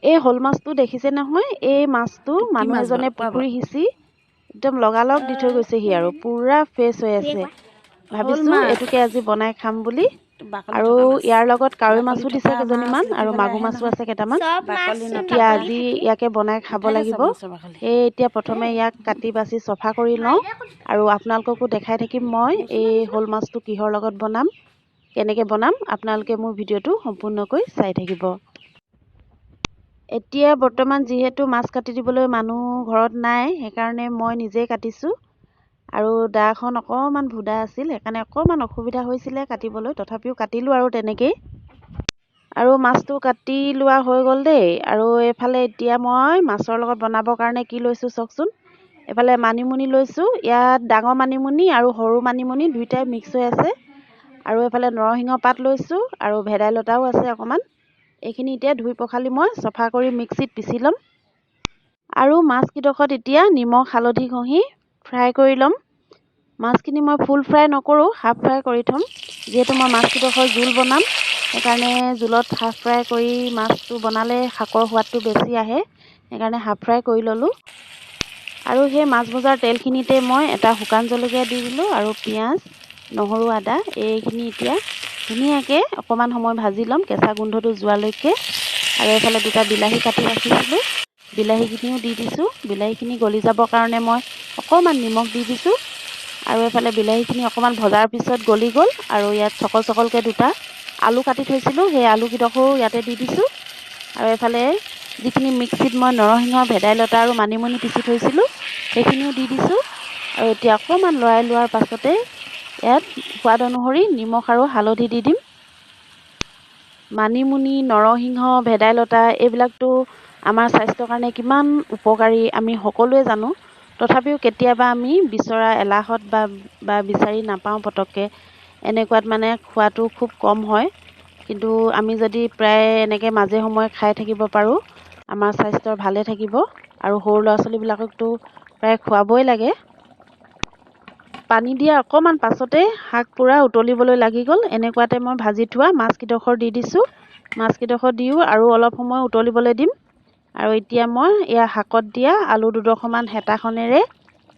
এই শ'ল মাছটো দেখিছে নহয়, এই মাছটো মানুহ এজনে পুখুৰী সিঁচি একদম লগালগ দি থৈ গৈছেহি আৰু পুৰা ফ্ৰেছ হৈ আছে। ভাবিছোঁ এইটোকে আজি বনাই খাম বুলি। আৰু ইয়াৰ লগত কাৱৈ মাছো দিছে কেইজনীমান আৰু মাগুৰ মাছো আছে কেইটামান। এতিয়া আজি ইয়াকে বনাই খাব লাগিব। এতিয়া প্ৰথমে ইয়াক কাটি বাছি চফা কৰি লওঁ আৰু আপোনালোককো দেখাই থাকিম মই এই শ'ল মাছটো কিহৰ লগত বনাম, কেনেকৈ বনাম। আপোনালোকে মোৰ ভিডিঅ'টো সম্পূৰ্ণকৈ চাই থাকিব। এতিয়া বৰ্তমান যিহেতু মাছ কাটি দিবলৈ মানুহ ঘৰত নাই, সেইকাৰণে মই নিজেই কাটিছোঁ। আৰু দাখন অকণমান ভুদা আছিল, সেইকাৰণে অকণমান অসুবিধা হৈছিলে কাটিবলৈ, তথাপিও কাটিলোঁ আৰু তেনেকেই। আৰু মাছটো কাটি লোৱা হৈ গ'ল দেই। আৰু এইফালে এতিয়া মই মাছৰ লগত বনাবৰ কাৰণে কি লৈছোঁ চাওকচোন। এইফালে মানিমুনি লৈছোঁ, ইয়াত ডাঙৰ মানিমুনি আৰু সৰু মানিমুনি দুয়োটাই মিক্স হৈ আছে। আৰু এইফালে নৰসিংহ পাত লৈছোঁ আৰু ভেদাইলতাও আছে অকণমান। এইখিনি এতিয়া ধুই পখালি মই চফা কৰি মিক্সিত পিচি ল'ম। আৰু মাছকেইডোখৰত এতিয়া নিমখ হালধি ঘঁহি ফ্ৰাই কৰি ল'ম। মাছখিনি মই ফুল ফ্ৰাই নকৰোঁ, হাফ ফ্ৰাই কৰি থ'ম। যিহেতু মই মাছকেইডোখৰ জোল বনাম, সেইকাৰণে জোলত হাফ ফ্ৰাই কৰি মাছটো বনালে শাকৰ সোৱাদটো বেছি আহে, সেইকাৰণে হাফ ফ্ৰাই কৰি ল'লোঁ। আৰু সেই মাছ ভজাৰ তেলখিনিতে মই এটা শুকান জলকীয়া দি দিলোঁ আৰু পিঁয়াজ, নহৰু, আদা এইখিনি এতিয়া ধুনীয়াকৈ অকণমান সময় ভাজি ল'ম কেঁচা গোন্ধটো যোৱালৈকে। আৰু এইফালে দুটা বিলাহী কাটি ৰাখিছিলোঁ, বিলাহীখিনিও দি দিছোঁ। বিলাহীখিনি গলি যাবৰ কাৰণে মই অকণমান নিমখ দি দিছোঁ। আৰু এইফালে বিলাহীখিনি অকণমান ভজাৰ পিছত গলি গ'ল। আৰু ইয়াত চকল চকলকৈ দুটা আলু কাটি থৈছিলোঁ, সেই আলুকেইডোখৰো ইয়াতে দি দিছোঁ। আৰু এইফালে যিখিনি মিক্সিত মই নৰসিংহ, ভেদাইলতা আৰু মানিমুনি পিচি থৈছিলোঁ, সেইখিনিও দি দিছোঁ। আৰু এতিয়া অকণমান লৰাই লোৱাৰ পাছতে ইয়াত সোৱাদ অনুসৰি নিমখ আৰু হালধি দি দিম। মানিমুনি, নৰসিংহ, ভেদাইলতা এইবিলাকতো আমাৰ স্বাস্থ্যৰ কাৰণে কিমান উপকাৰী আমি সকলোৱে জানো। তথাপিও কেতিয়াবা আমি বিচৰা এলাহত বা বিচাৰি নাপাওঁ পটককৈ, এনেকুৱাত মানে খোৱাটো খুব কম হয়। কিন্তু আমি যদি প্ৰায় এনেকৈ মাজে সময়ে খাই থাকিব পাৰোঁ, আমাৰ স্বাস্থ্য ভালে থাকিব। আৰু সৰু ল'ৰা ছোৱালীবিলাককতো প্ৰায় খুৱাবই লাগে। পানী দিয়া অকণমান পাছতে শাক পূৰা উতলিবলৈ লাগি গ'ল। এনেকুৱাতে মই ভাজি থোৱা মাছকেইডোখৰ দি দিছোঁ। মাছকেইডোখৰ দিও আৰু অলপ সময় উতলিবলৈ দিম। আৰু এতিয়া মই এয়া শাকত দিয়া আলু দুডোখৰমান হেতাখনেৰে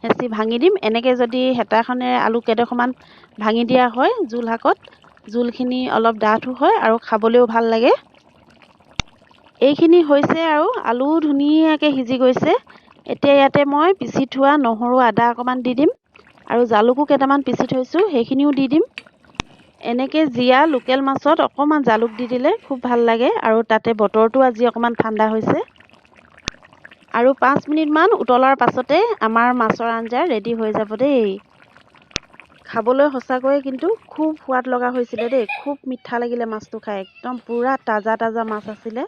হেঁচি ভাঙি দিম। এনেকৈ যদি হেতাখনেৰে আলু কেইডোখৰমান ভাঙি দিয়া হয় জোল শাকত, জোলখিনি অলপ ডাঠো হয় আৰু খাবলৈও ভাল লাগে। এইখিনি হৈছে আৰু আলুও ধুনীয়াকৈ সিজি গৈছে। এতিয়া ইয়াতে মই পিচি থোৱা নহৰু, আদা অকণমান দি দিম আৰু জালুকো কেইটামান পিচি থৈছোঁ, সেইখিনিও দি দিম। এনেকৈ জীয়া লোকেল মাছত অকণমান জালুক দি দিলে খুব ভাল লাগে। আৰু তাতে বতৰটো আজি অকণমান ঠাণ্ডা হৈছে। আৰু 5 মিনিটমান উতলাৰ পাছতে আমাৰ মাছৰ আঞ্জা ৰেডি হৈ যাব দেই। খাবলৈ সঁচাকৈয়ে কিন্তু খুব সোৱাদ লগা হৈছিলে দেই। খুব মিঠা লাগিলে মাছটো খাই, একদম পূৰা তাজা তাজা মাছ আছিলে।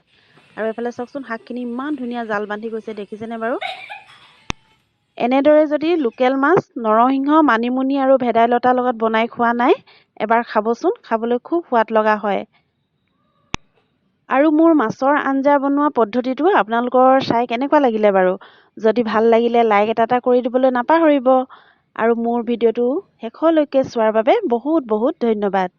আৰু এইফালে চাওকচোন শাকখিনি ইমান ধুনীয়া জাল বান্ধি গৈছে, দেখিছেনে বাৰু? এনেদৰে যদি লোকেল মাছ নৰসিংহ, মানিমুনি আৰু ভেদাইলতাৰ লগত বনাই খোৱা নাই, এবাৰ খাবচোন, খাবলৈ খুব সোৱাদ লগা হয়। আৰু মোৰ মাছৰ আঞ্জা বনোৱা পদ্ধতিটো আপোনালোকৰ চাই কেনেকুৱা লাগিলে বাৰু? যদি ভাল লাগিলে লাইক এটা কৰি দিবলৈ নাপাহৰিব। আৰু মোৰ ভিডিঅ'টো শেষলৈকে চোৱাৰ বাবে বহুত বহুত ধন্যবাদ।